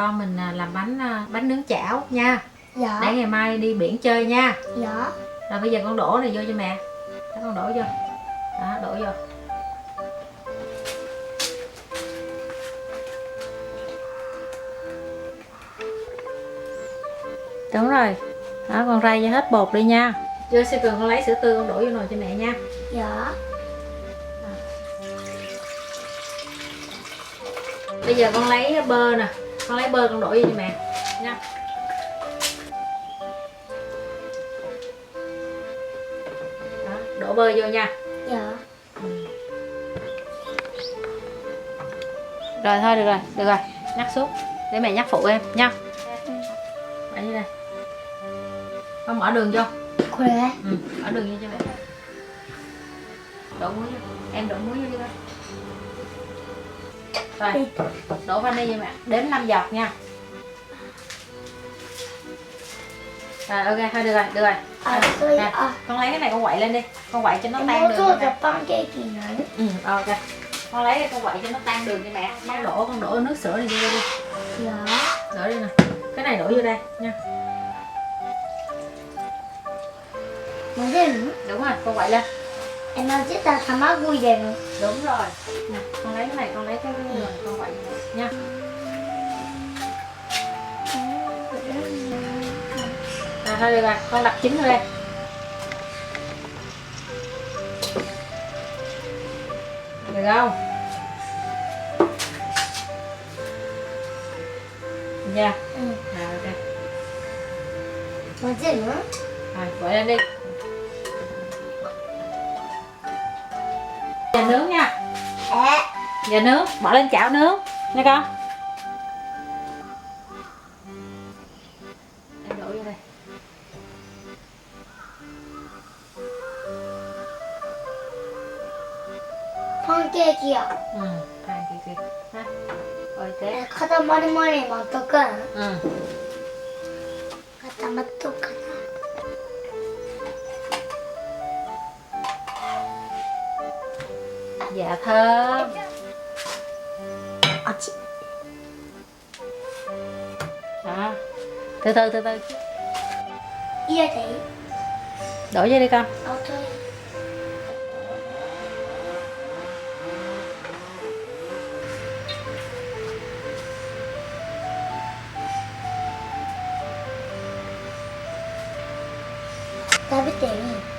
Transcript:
con mình làm bánh nướng chảo nha. Dạ. Để ngày mai đi biển chơi nha. Dạ. Rồi bây giờ con đổ này vô cho mẹ. Đó, con đổ vô. Đó, đổ vô. Đúng rồi. Đó, con rây cho hết bột đi nha. Vô sẽ cần con lấy sữa tươi con đổ vô nồi cho mẹ nha. Dạ. Bây giờ con lấy bơ nè. Con lấy bơ con đổ vô cho mẹ nha. Đó, đổ bơ vô nha. Dạ. Rồi thôi được rồi, nhắc xuống để mẹ nhắc phụ em nha. Để như đây. Con bỏ đường vô. 그래. Bỏ đường vô cho mẹ. Đổ muối vô. Em đổ muối vô đi con. Rồi, đổ vani vô mẹ. Đếm 5 giọt nha. Rồi ok, thôi được rồi. Nè, con lấy cái này con quậy lên đi. Con quậy cho nó tan đường cho mẹ. Ok. Con lấy con quậy cho nó tan đường cho mẹ. Con đổ nước sữa này vô đi. Dạ. Đổ đi nè. Cái này đổ vô đây nha. 맞아요. Đúng rồi, con quậy lên. Em nói chết là tamago이래요. Đúng rồi. Nè, con lấy cái này, con lấy cái này, con quậy nha. Thôi được rồi, con đặt trứng vào đây. Được không? Dạ. Rồi ok. 맞아요. Rồi, quậy lên đi. Giờ nướng nha. Giờ nướng, bỏ lên chảo nướng nha con. Em đổ vô đây. 팬케이크요. Hàng kìa. Ha. Rồi thế.塊まとか。 固まっとかな。 Dạ thơm. 아치. Đó. Từ từ. 이해 돼? Đổ vô đi con. 어떻게?食べてみ。